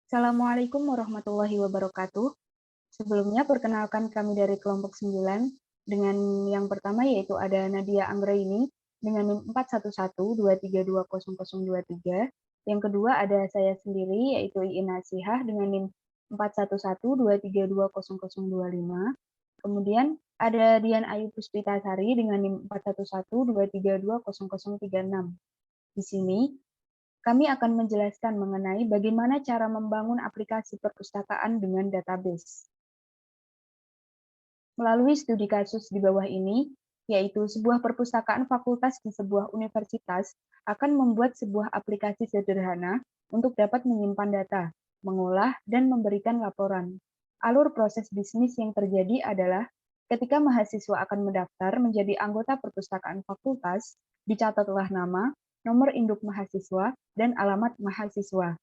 Assalamualaikum warahmatullahi wabarakatuh. Sebelumnya perkenalkan kami dari kelompok 9 dengan yang pertama yaitu ada Nadia Anggraini dengan NIM 4112320023. Yang kedua ada saya sendiri yaitu Iin Nasihah dengan NIM 4112322025. Kemudian ada Dian Ayu Puspitasari dengan NIM 4112322036. Di sini kami akan menjelaskan mengenai bagaimana cara membangun aplikasi perpustakaan dengan database. Melalui studi kasus di bawah ini, yaitu sebuah perpustakaan fakultas di sebuah universitas akan membuat sebuah aplikasi sederhana untuk dapat menyimpan data, mengolah, dan memberikan laporan. Alur proses bisnis yang terjadi adalah ketika mahasiswa akan mendaftar menjadi anggota perpustakaan fakultas, dicatatlah nama, nomor induk mahasiswa, dan alamat mahasiswa.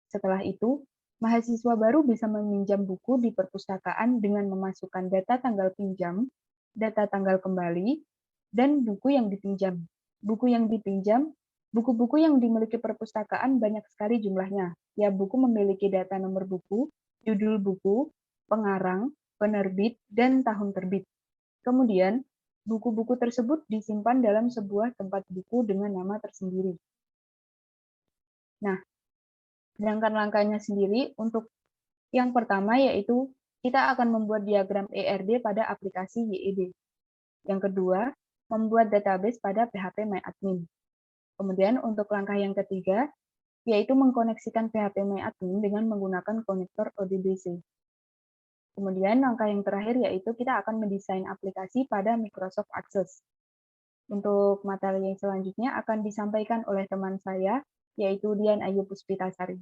Setelah itu, mahasiswa baru bisa meminjam buku di perpustakaan dengan memasukkan data tanggal pinjam, data tanggal kembali, dan buku yang dipinjam. Buku yang dipinjam, buku-buku yang dimiliki perpustakaan banyak sekali jumlahnya. Ya, buku memiliki data nomor buku, judul buku, pengarang, penerbit, dan tahun terbit. Kemudian, buku-buku tersebut disimpan dalam sebuah tempat buku dengan nama tersendiri. Nah, sedangkan langkahnya sendiri untuk yang pertama yaitu kita akan membuat diagram ERD pada aplikasi YED. Yang kedua, membuat database pada PHP MyAdmin. Kemudian untuk langkah yang ketiga, yaitu mengkoneksikan PHP MyAdmin dengan menggunakan konektor ODBC. Kemudian langkah yang terakhir yaitu kita akan mendesain aplikasi pada Microsoft Access. Untuk materi yang selanjutnya akan disampaikan oleh teman saya, yaitu Dian Ayu Puspitasari.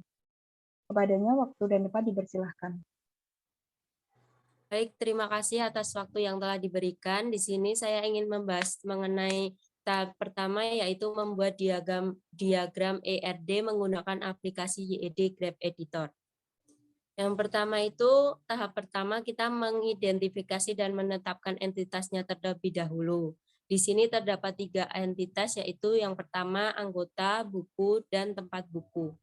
Kepadanya waktu dan tempat dipersilahkan. Baik, terima kasih atas waktu yang telah diberikan. Di sini saya ingin membahas mengenai tahap pertama, yaitu membuat diagram ERD menggunakan aplikasi YED Graph Editor. Yang pertama itu, tahap pertama kita mengidentifikasi dan menetapkan entitasnya terlebih dahulu. Di sini terdapat 3 entitas, yaitu yang pertama anggota, buku, dan tempat buku.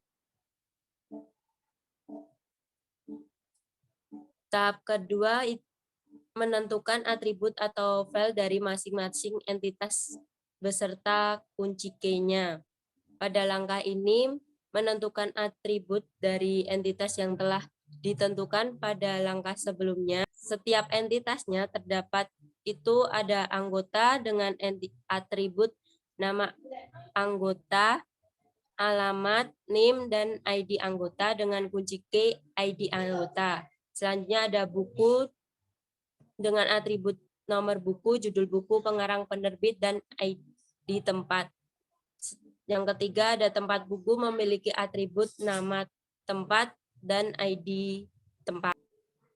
Tahap kedua, menentukan atribut atau file dari masing-masing entitas beserta kunci key-nya. Pada langkah ini, menentukan atribut dari entitas yang telah ditentukan pada langkah sebelumnya. Setiap entitasnya terdapat itu ada anggota dengan atribut nama anggota, alamat, NIM, dan ID anggota dengan kunci key ID anggota. Selanjutnya ada buku dengan atribut nomor buku, judul buku, pengarang, penerbit, dan ID tempat. Yang ketiga ada tempat buku memiliki atribut nama tempat dan ID tempat.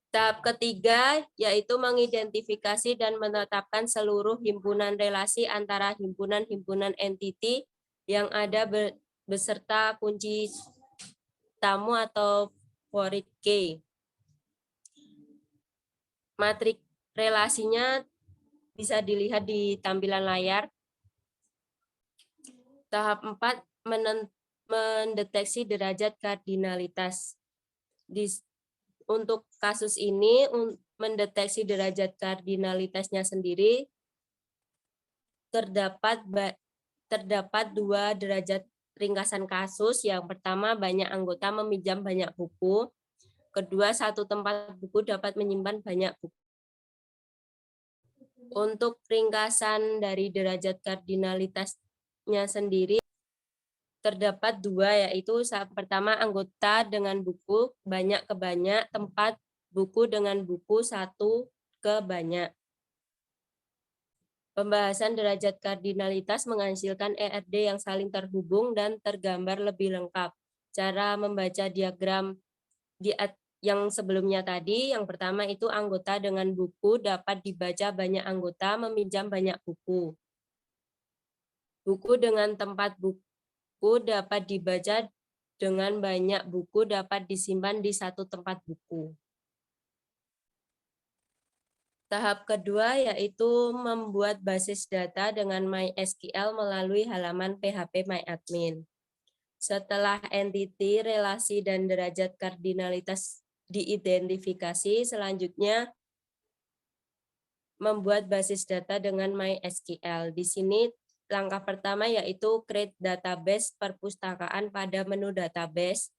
Tahap ketiga yaitu mengidentifikasi dan menetapkan seluruh himpunan relasi antara himpunan-himpunan entiti yang ada beserta kunci tamu atau favorit key. Matrik relasinya bisa dilihat di tampilan layar. Tahap 4 mendeteksi derajat kardinalitas. Untuk kasus ini mendeteksi derajat kardinalitasnya sendiri terdapat 2 derajat ringkasan kasus. Yang pertama, banyak anggota meminjam banyak buku. Kedua, satu tempat buku dapat menyimpan banyak buku. Untuk ringkasan dari derajat kardinalitasnya sendiri terdapat 2, yaitu pertama anggota dengan buku banyak ke banyak, tempat buku dengan buku 1 ke banyak. Pembahasan derajat kardinalitas menghasilkan ERD yang saling terhubung dan tergambar lebih lengkap. Cara membaca diagram yang sebelumnya tadi, yang pertama itu anggota dengan buku dapat dibaca banyak anggota meminjam banyak buku. Buku dengan tempat buku dapat dibaca dengan banyak buku dapat disimpan di satu tempat buku. Tahap kedua yaitu membuat basis data dengan MySQL melalui halaman PHP MyAdmin. Setelah entity, relasi, dan derajat kardinalitas diidentifikasi, selanjutnya membuat basis data dengan MySQL. Di sini langkah pertama yaitu create database perpustakaan pada menu database.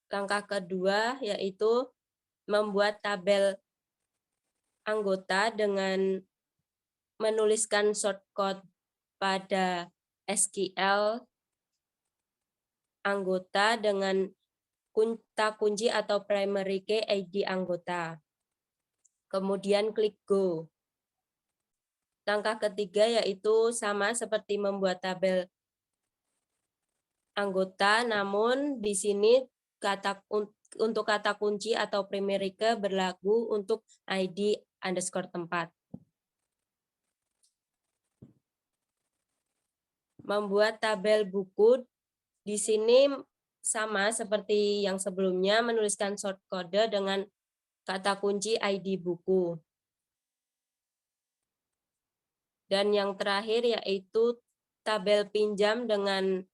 Langkah kedua yaitu membuat tabel anggota dengan menuliskan shortcode pada SQL anggota dengan kata kunci atau primary key ID anggota. Kemudian klik Go. Langkah ketiga yaitu sama seperti membuat tabel anggota, namun di sini untuk kata kunci atau primary key berlaku untuk ID underscore tempat. Membuat tabel buku, di sini sama seperti yang sebelumnya, menuliskan shortcode dengan kata kunci ID buku. Dan yang terakhir yaitu tabel pinjam dengan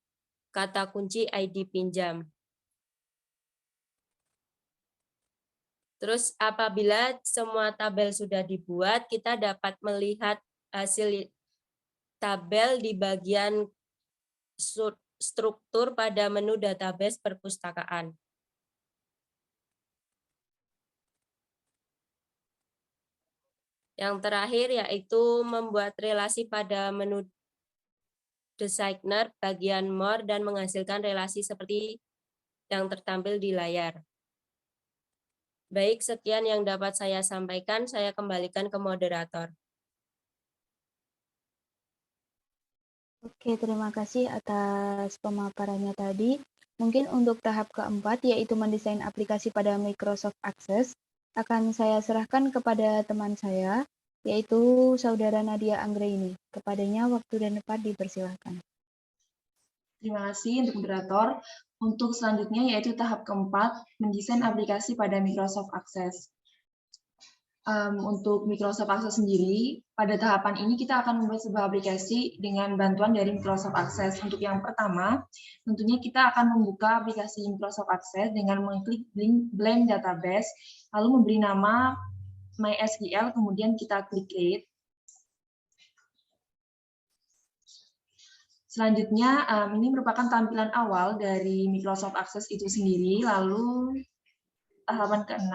kata kunci ID pinjam. Terus apabila semua tabel sudah dibuat, kita dapat melihat hasil tabel di bagian struktur pada menu database perpustakaan. Yang terakhir yaitu membuat relasi pada menu designer bagian more dan menghasilkan relasi seperti yang tertampil di layar. Baik, sekian yang dapat saya sampaikan. Saya kembalikan ke moderator. Oke, terima kasih atas pemaparannya tadi. Mungkin untuk tahap keempat, yaitu mendesain aplikasi pada Microsoft Access, akan saya serahkan kepada teman saya, yaitu Saudara Nadia Anggraini. Kepadanya waktu dan tempat dipersilahkan. Terima kasih untuk moderator. Untuk selanjutnya yaitu tahap keempat, mendesain aplikasi pada Microsoft Access. Untuk Microsoft Access sendiri, pada tahapan ini kita akan membuat sebuah aplikasi dengan bantuan dari Microsoft Access. Untuk yang pertama, tentunya kita akan membuka aplikasi Microsoft Access dengan mengklik blank database, lalu memberi nama MySQL, kemudian kita klik create. Selanjutnya, ini merupakan tampilan awal dari Microsoft Access itu sendiri. Lalu tahapan ke-6,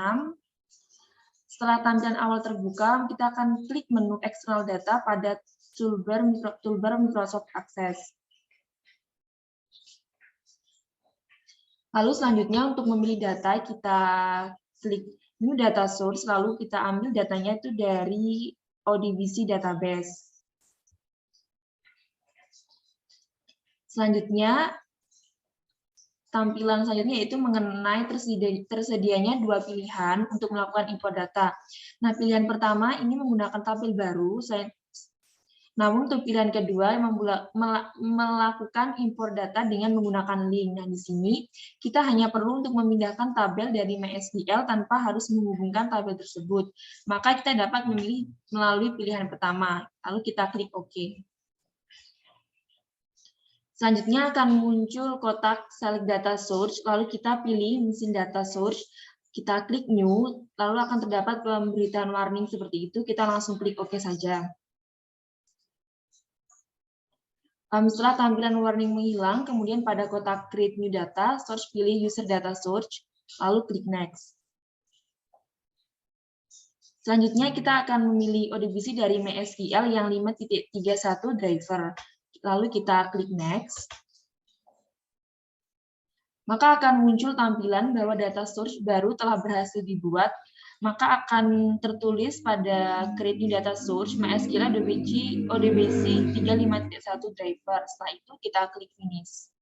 setelah tampilan awal terbuka, kita akan klik menu External Data pada toolbar Microsoft Access. Lalu selanjutnya untuk memilih data, kita klik New Data Source, lalu kita ambil datanya itu dari ODBC Database. Selanjutnya, tampilan selanjutnya yaitu mengenai tersedianya dua pilihan untuk melakukan import data. Nah, pilihan pertama ini menggunakan tabel baru, namun untuk pilihan kedua melakukan import data dengan menggunakan link. Nah, di sini kita hanya perlu untuk memindahkan tabel dari MySQL tanpa harus menghubungkan tabel tersebut. Maka kita dapat memilih melalui pilihan pertama, lalu kita klik OK. Selanjutnya akan muncul kotak Select Data Source, lalu kita pilih mesin data source, kita klik New, lalu akan terdapat pemberitaan warning seperti itu, kita langsung klik OK saja. Setelah tampilan warning menghilang, kemudian pada kotak Create New Data, Source pilih User Data Source, lalu klik Next. Selanjutnya kita akan memilih ODBC dari MySQL yang 5.31 driver. Lalu kita klik Next. Maka akan muncul tampilan bahwa data source baru telah berhasil dibuat. Maka akan tertulis pada Create New Data Source MySQL ODBC 35.1 driver. Setelah itu kita klik Finish.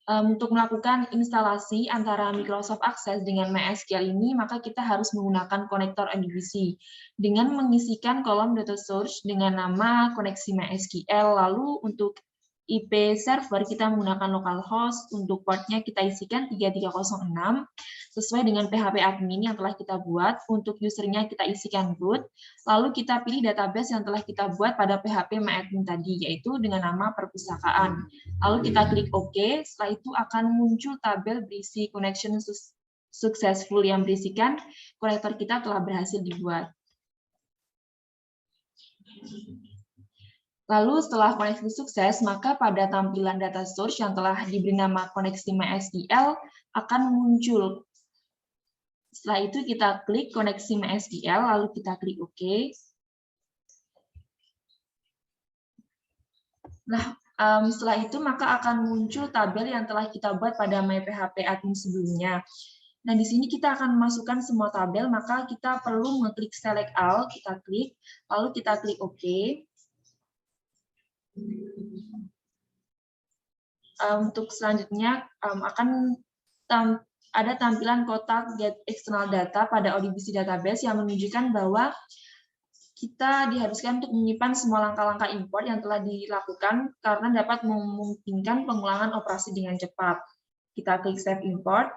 Untuk melakukan instalasi antara Microsoft Access dengan MySQL ini, maka kita harus menggunakan konektor ODBC dengan mengisikan kolom data source dengan nama koneksi MySQL. Lalu untuk IP server kita menggunakan localhost, untuk portnya kita isikan 3306 sesuai dengan PHP admin yang telah kita buat. Untuk usernya kita isikan root, lalu kita pilih database yang telah kita buat pada PHP myadmin tadi, yaitu dengan nama perpustakaan. Lalu kita klik OK, setelah itu akan muncul tabel berisi connection successful yang berisikan konektor kita telah berhasil dibuat. Lalu setelah koneksi sukses, maka pada tampilan data source yang telah diberi nama koneksi MySQL akan muncul. Setelah itu kita klik koneksi MySQL, lalu kita klik OK. Nah, setelah itu maka akan muncul tabel yang telah kita buat pada MyPHP admin sebelumnya. Nah, di sini kita akan memasukkan semua tabel, maka kita perlu mengklik select all, kita klik, lalu kita klik OK. Untuk selanjutnya akan ada tampilan kotak get external data pada ODBC database yang menunjukkan bahwa kita diharuskan untuk menyimpan semua langkah-langkah import yang telah dilakukan karena dapat memungkinkan pengulangan operasi dengan cepat. Kita klik save import.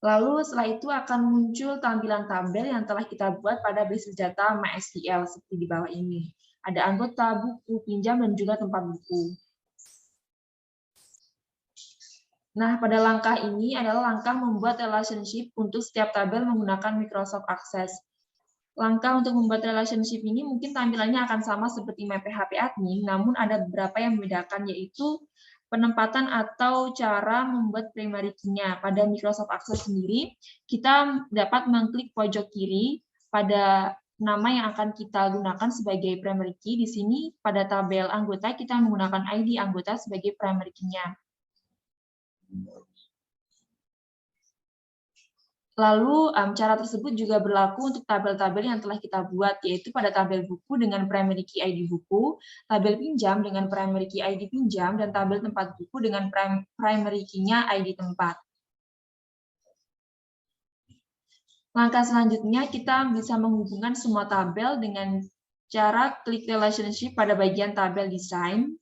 Lalu setelah itu akan muncul tampilan tabel yang telah kita buat pada basis data MySQL seperti di bawah ini. Ada anggota, buku, pinjam, dan juga tempat buku. Nah, pada langkah ini adalah langkah membuat relationship untuk setiap tabel menggunakan Microsoft Access. Langkah untuk membuat relationship ini mungkin tampilannya akan sama seperti MyPHP admin, namun ada beberapa yang membedakan, yaitu penempatan atau cara membuat primary key-nya. Pada Microsoft Access sendiri, kita dapat mengklik pojok kiri pada nama yang akan kita gunakan sebagai primary key. Di sini pada tabel anggota kita menggunakan ID anggota sebagai primary key-nya. Lalu cara tersebut juga berlaku untuk tabel-tabel yang telah kita buat, yaitu pada tabel buku dengan primary key ID buku, tabel pinjam dengan primary key ID pinjam, dan tabel tempat buku dengan primary key-nya ID tempat. Langkah selanjutnya, kita bisa menghubungkan semua tabel dengan cara klik relationship pada bagian tabel design.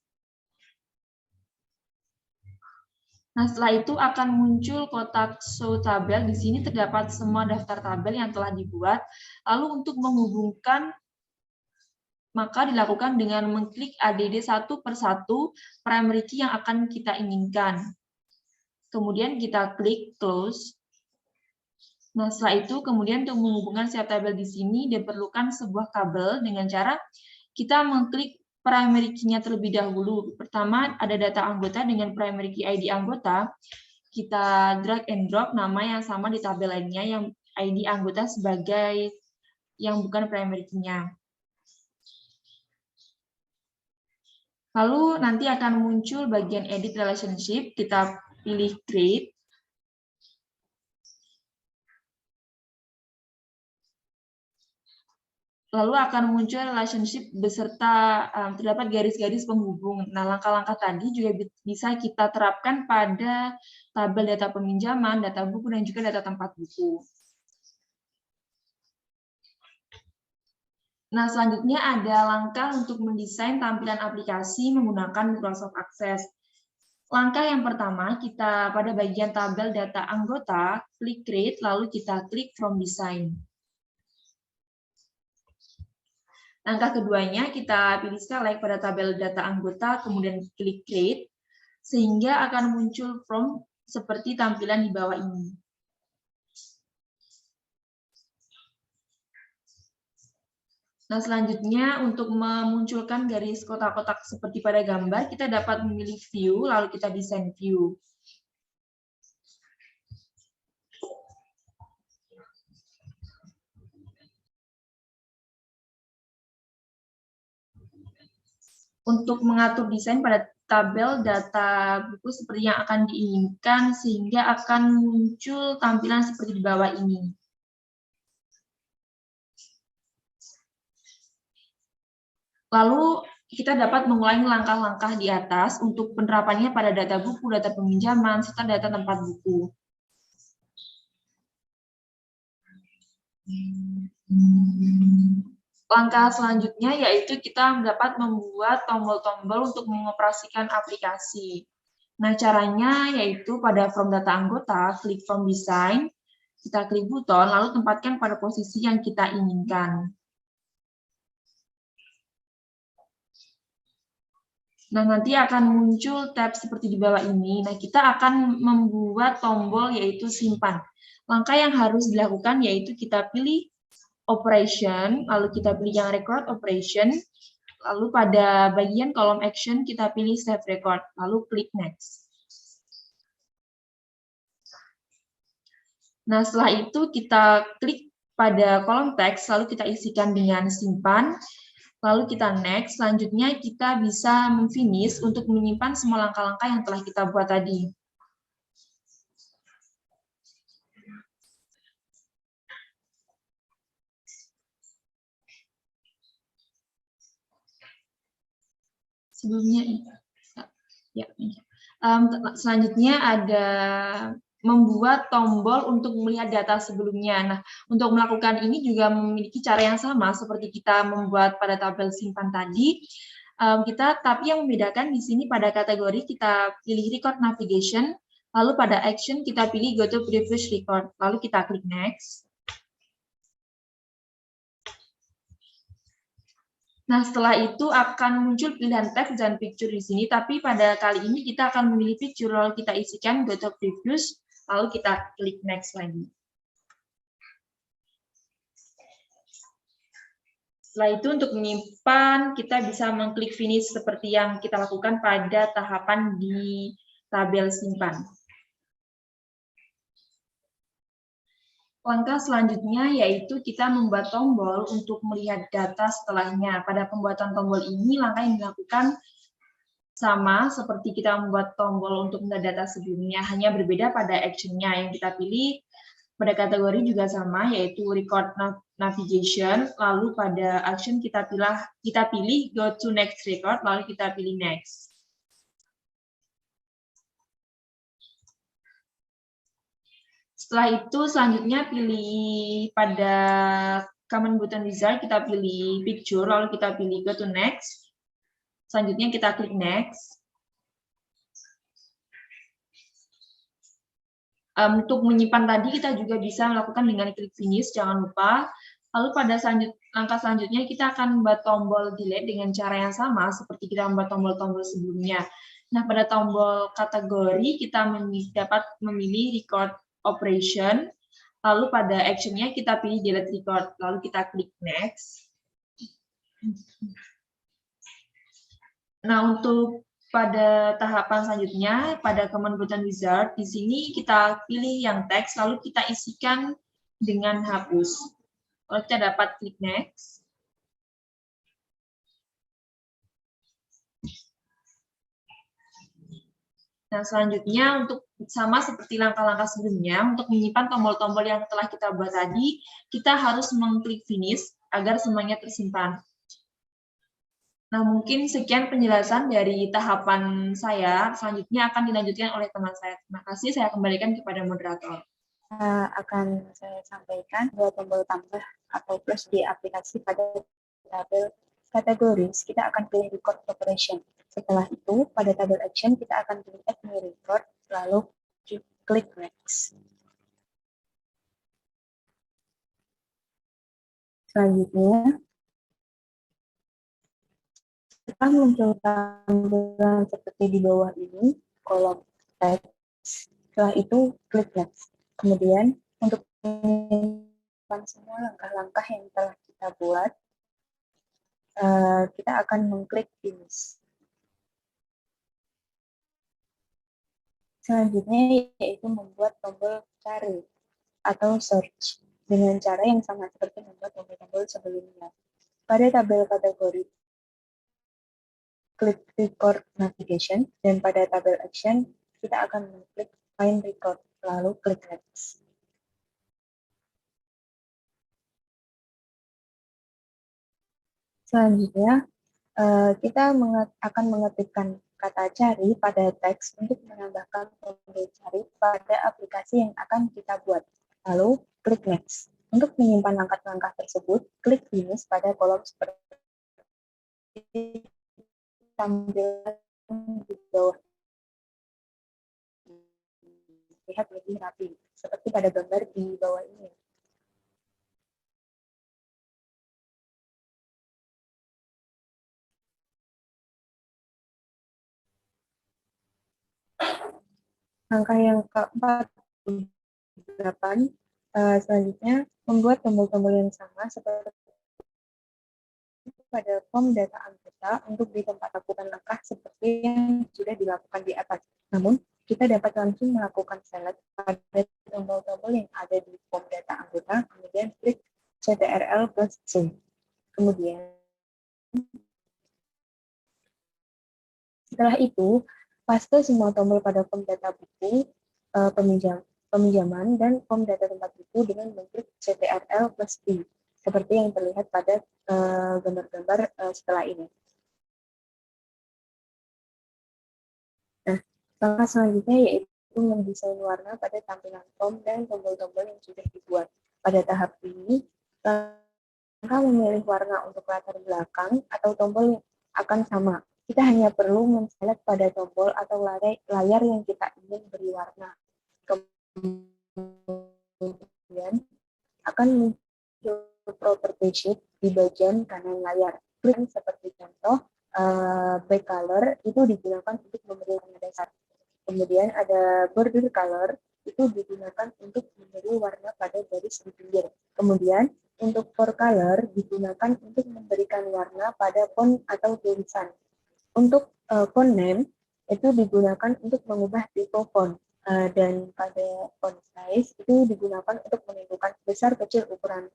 Nah, setelah itu akan muncul kotak show tabel. Di sini terdapat semua daftar tabel yang telah dibuat. Lalu untuk menghubungkan, maka dilakukan dengan mengklik ADD satu per satu primary key yang akan kita inginkan. Kemudian kita klik close. Nah, setelah itu kemudian untuk menghubungkan setiap tabel di sini diperlukan sebuah kabel dengan cara kita mengklik primary key-nya terlebih dahulu. Pertama ada data anggota dengan primary key ID anggota. Kita drag and drop nama yang sama di tabel lainnya yang ID anggota sebagai yang bukan primary key-nya. Lalu nanti akan muncul bagian edit relationship. Kita pilih create. Lalu akan muncul relationship beserta terdapat garis-garis penghubung. Nah, langkah-langkah tadi juga bisa kita terapkan pada tabel data peminjaman, data buku, dan juga data tempat buku. Nah, selanjutnya ada langkah untuk mendesain tampilan aplikasi menggunakan Microsoft Access. Langkah yang pertama, kita pada bagian tabel data anggota, klik create, lalu kita klik from design. Langkah keduanya, kita pilih select pada tabel data anggota, kemudian klik create, sehingga akan muncul form seperti tampilan di bawah ini. Nah, selanjutnya untuk memunculkan garis kotak-kotak seperti pada gambar, kita dapat memilih view, lalu kita desain view. Untuk mengatur desain pada tabel data buku seperti yang akan diinginkan, sehingga akan muncul tampilan seperti di bawah ini. Lalu kita dapat mengulangi langkah-langkah di atas untuk penerapannya pada data buku, data peminjaman, serta data tempat buku. Langkah selanjutnya yaitu kita dapat membuat tombol-tombol untuk mengoperasikan aplikasi. Nah, caranya yaitu pada form data anggota, klik Form Design, kita klik buton, lalu tempatkan pada posisi yang kita inginkan. Nah, nanti akan muncul tab seperti di bawah ini. Nah, kita akan membuat tombol yaitu simpan. Langkah yang harus dilakukan yaitu kita pilih operation, lalu kita pilih yang record operation, lalu pada bagian kolom action kita pilih save record, lalu klik next. Nah, setelah itu kita klik pada kolom teks, lalu kita isikan dengan simpan, lalu kita next. Selanjutnya kita bisa memfinish untuk menyimpan semua langkah-langkah yang telah kita buat tadi. Sebelumnya, selanjutnya ada membuat tombol untuk melihat data sebelumnya. Nah, untuk melakukan ini juga memiliki cara yang sama seperti kita membuat pada tabel simpan tadi. Tapi yang membedakan di sini pada kategori kita pilih record navigation, lalu pada action kita pilih go to previous record, lalu kita klik next. Nah, setelah itu akan muncul pilihan teks dan picture di sini, tapi pada kali ini kita akan memilih picture, lalu kita isikan go to previous, lalu kita klik next lagi. Setelah itu untuk menyimpan, kita bisa mengklik finish seperti yang kita lakukan pada tahapan di tabel simpan. Langkah selanjutnya yaitu kita membuat tombol untuk melihat data setelahnya. Pada pembuatan tombol ini, langkah yang dilakukan sama seperti kita membuat tombol untuk melihat data sebelumnya, hanya berbeda pada action-nya. Yang kita pilih pada kategori juga sama, yaitu record navigation, lalu pada action kita pilih go to next record, lalu kita pilih next. Setelah itu selanjutnya pilih pada command button wizard, kita pilih picture, lalu kita pilih go to next. Selanjutnya kita klik next. Untuk menyimpan tadi kita juga bisa melakukan dengan klik finish, jangan lupa. Lalu pada langkah selanjutnya kita akan membuat tombol delete dengan cara yang sama seperti kita membuat tombol-tombol sebelumnya. Nah, pada tombol kategori kita dapat memilih record operation, lalu pada action-nya kita pilih delete record, lalu kita klik next. Nah, untuk pada tahapan selanjutnya, pada command button wizard, di sini kita pilih yang teks, lalu kita isikan dengan hapus. Lalu kita dapat klik next. Nah, selanjutnya untuk sama seperti langkah-langkah sebelumnya, untuk menyimpan tombol-tombol yang telah kita buat tadi, kita harus mengklik finish agar semuanya tersimpan. Nah, mungkin sekian penjelasan dari tahapan saya. Selanjutnya akan dilanjutkan oleh teman saya. Terima kasih, saya kembalikan kepada moderator. Akan saya sampaikan bahwa tombol tambah atau plus di aplikasi pada tabel kategori, kita akan pilih record operation. Setelah itu, pada tabel action, kita akan pilih add new record, lalu klik next. Selanjutnya, setelah muncul tampilan seperti di bawah ini, kolom teks, setelah itu klik next. Kemudian, untuk menyimpan semua langkah-langkah yang telah kita buat, kita akan mengklik finish. Selanjutnya yaitu membuat tombol cari atau search dengan cara yang sama seperti membuat tombol-tombol sebelumnya. Pada tabel kategori, klik record navigation, dan pada tabel action, kita akan mengklik find record, lalu klik next. Selanjutnya, kita akan mengetikkan kata cari pada teks untuk menambahkan tombol cari pada aplikasi yang akan kita buat. Lalu, klik next. Untuk menyimpan langkah-langkah tersebut, klik finish pada kolom seperti tampilan di bawah. Lihat lebih rapi, seperti pada gambar di bawah ini. Langkah yang keempat, 8, selanjutnya membuat tombol-tombol yang sama seperti pada form data anggota untuk di tempat lakukan langkah seperti yang sudah dilakukan di atas. Namun, kita dapat langsung melakukan select pada tombol-tombol yang ada di form data anggota, kemudian klik CTRL plus C. Kemudian, setelah itu, paste semua tombol pada form data buku, peminjaman, dan form data tempat buku dengan mengklik CTRL plus D, seperti yang terlihat pada gambar-gambar setelah ini. Nah, langkah selanjutnya yaitu mendesain warna pada tampilan form dan tombol-tombol yang sudah dibuat. Pada tahap ini, langkah memilih warna untuk latar belakang atau tombol yang akan sama. Kita hanya perlu men-select pada tombol atau layar yang kita ingin beri warna. Kemudian akan muncul property sheet di bagian kanan layar. Klik seperti contoh, back color itu digunakan untuk memberi warna dasar. Kemudian ada border color, itu digunakan untuk memberi warna pada garis di pinggir. Kemudian untuk for color digunakan untuk memberikan warna pada font atau tulisan. Untuk font name itu digunakan untuk mengubah tipe font. Dan pada font size itu digunakan untuk menentukan besar kecil ukuran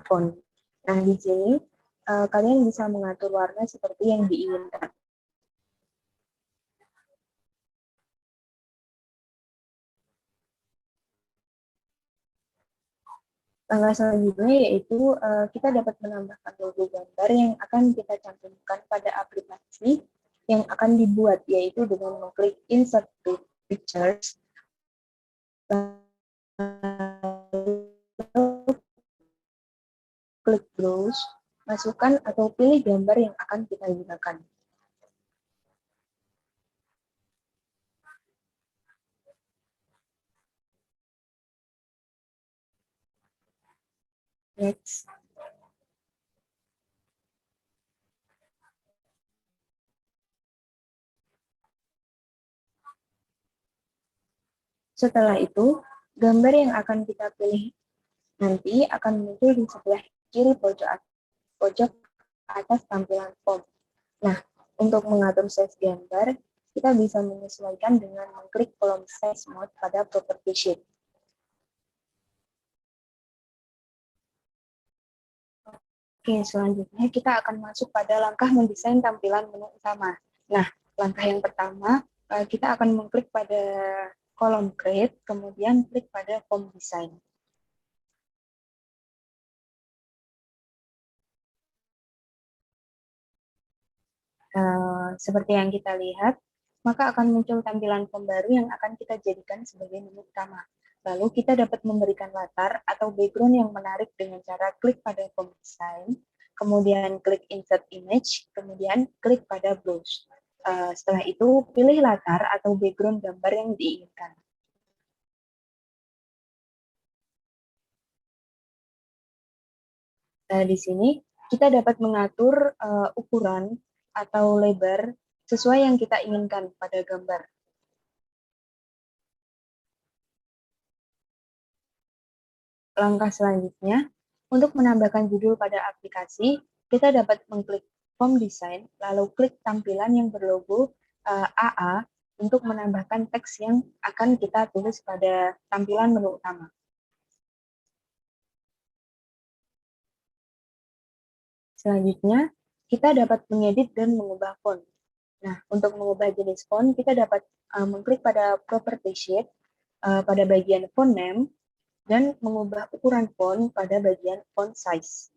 font. Nah, di sini kalian bisa mengatur warna seperti yang diinginkan. Langkah selanjutnya yaitu kita dapat menambahkan logo gambar yang akan kita cantumkan pada aplikasi yang akan dibuat, yaitu dengan mengklik Insert to Pictures, klik Browse, masukkan atau pilih gambar yang akan kita gunakan. Next. Setelah itu, gambar yang akan kita pilih nanti akan muncul di sebelah kiri pojok atas tampilan form. Nah, untuk mengatur size gambar, kita bisa menyesuaikan dengan mengklik kolom size mode pada property sheet. Oke, selanjutnya kita akan masuk pada langkah mendesain tampilan menu utama. Nah, langkah yang pertama, kita akan mengklik pada kolom create, kemudian klik pada form design. Seperti yang kita lihat, maka akan muncul tampilan form baru yang akan kita jadikan sebagai menu utama. Lalu kita dapat memberikan latar atau background yang menarik dengan cara klik pada form design, kemudian klik insert image, kemudian klik pada browse. Setelah itu, pilih latar atau background gambar yang diinginkan. Di sini kita dapat mengatur ukuran atau lebar sesuai yang kita inginkan pada gambar. Langkah selanjutnya, untuk menambahkan judul pada aplikasi, kita dapat mengklik form design, lalu klik tampilan yang berlogo AA untuk menambahkan teks yang akan kita tulis pada tampilan menu utama. Selanjutnya, kita dapat mengedit dan mengubah font. Nah, untuk mengubah jenis font, kita dapat mengklik pada property sheet pada bagian font name, dan mengubah ukuran font pada bagian font size.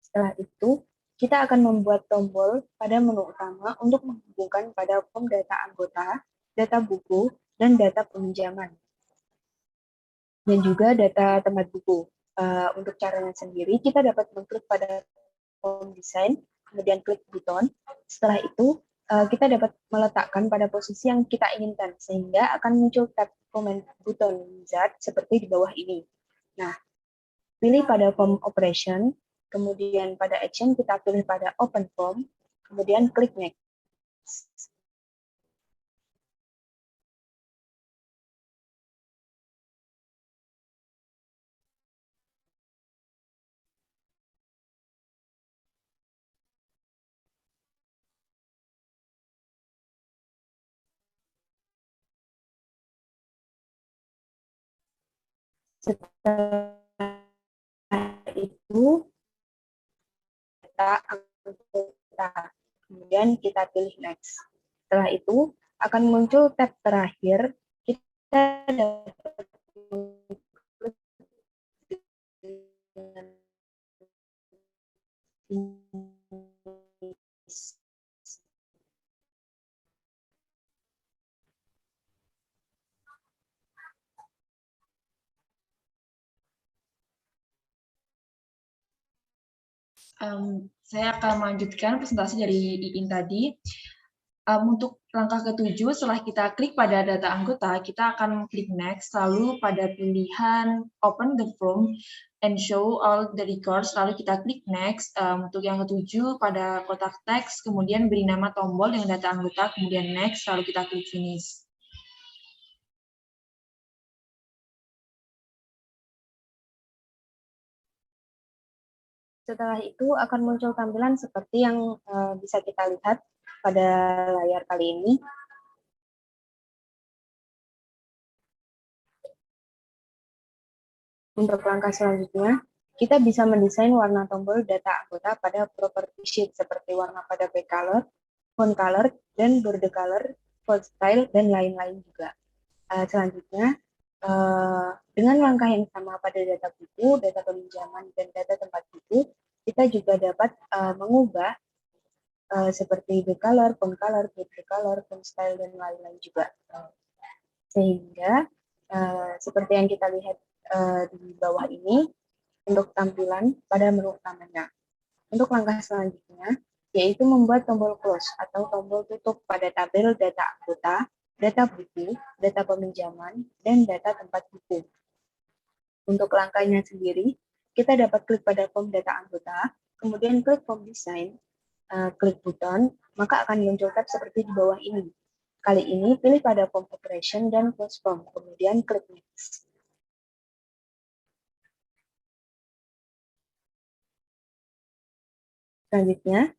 Setelah itu, kita akan membuat tombol pada menu utama untuk menghubungkan pada form data anggota, data buku, dan data peminjaman. Dan juga data tempat buku. Untuk caranya sendiri, kita dapat mengklik pada form design, kemudian klik button. Setelah itu, kita dapat meletakkan pada posisi yang kita inginkan, sehingga akan muncul tab comment button wizard seperti di bawah ini. Nah, pilih pada form operation, kemudian pada action kita pilih pada open form, kemudian klik next. Setelah itu kemudian kita pilih next. Setelah itu akan muncul tab terakhir, kita dapat Saya akan melanjutkan presentasi dari Iin tadi. Untuk langkah ke-7, setelah kita klik pada data anggota, kita akan klik next, lalu pada pilihan open the form and show all the records, lalu kita klik next. Untuk yang ke-7, pada kotak teks, kemudian beri nama tombol dengan data anggota, kemudian next, lalu kita klik finish. Setelah itu akan muncul tampilan seperti yang bisa kita lihat pada layar kali ini. Untuk langkah selanjutnya, kita bisa mendesain warna tombol data anggota pada property sheet seperti warna pada backcolor, font color, dan border color, font style, dan lain-lain juga. Selanjutnya, dengan langkah yang sama pada data buku, data peminjaman, dan data tempat buku, kita juga dapat mengubah seperti the color, font color, border color, font style, dan lain-lain juga. Sehingga seperti yang kita lihat di bawah ini untuk tampilan pada menu utamanya. Untuk langkah selanjutnya, yaitu membuat tombol close atau tombol tutup pada tabel data anggota, data buku, data peminjaman, dan data tempat buku. Untuk langkahnya sendiri, kita dapat klik pada form data anggota, kemudian klik form design, klik button, maka akan muncul tab seperti di bawah ini. Kali ini pilih pada form operation dan close form, kemudian klik next. Selanjutnya,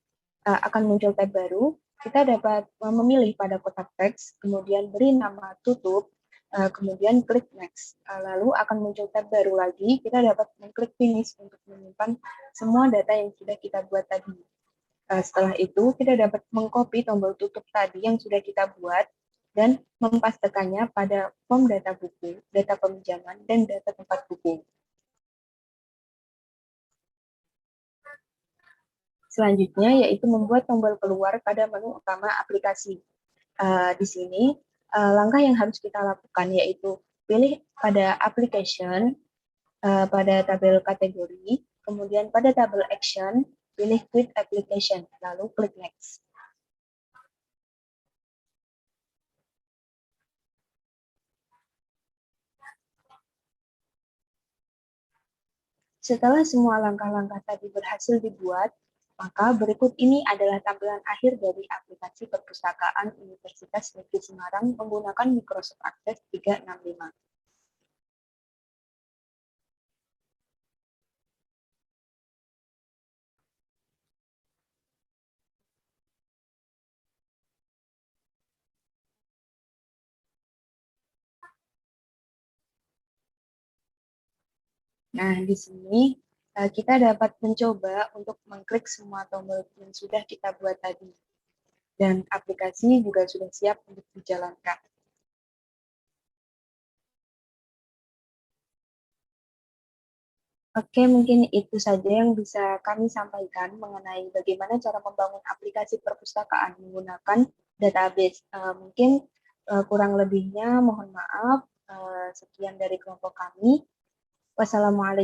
akan muncul tab baru. Kita dapat memilih pada kotak teks, kemudian beri nama tutup, kemudian klik next. Lalu akan muncul tab baru lagi, kita dapat mengklik finish untuk menyimpan semua data yang sudah kita buat tadi. Setelah itu, kita dapat mengcopy tombol tutup tadi yang sudah kita buat dan mempastekannya pada form data buku, data peminjaman, dan data tempat buku. Selanjutnya yaitu membuat tombol keluar pada menu utama aplikasi. Di sini langkah yang harus kita lakukan yaitu pilih pada application, pada tabel kategori, kemudian pada tabel action, pilih quit application, lalu klik next. Setelah semua langkah-langkah tadi berhasil dibuat, maka berikut ini adalah tampilan akhir dari aplikasi perpustakaan Universitas Negeri Semarang menggunakan Microsoft Access 365. Nah, di sini kita dapat mencoba untuk mengklik semua tombol yang sudah kita buat tadi. Dan aplikasi juga sudah siap untuk dijalankan. Oke, mungkin itu saja yang bisa kami sampaikan mengenai bagaimana cara membangun aplikasi perpustakaan menggunakan database. Mungkin Kurang lebihnya mohon maaf. Sekian dari kelompok kami. Wassalamualaikum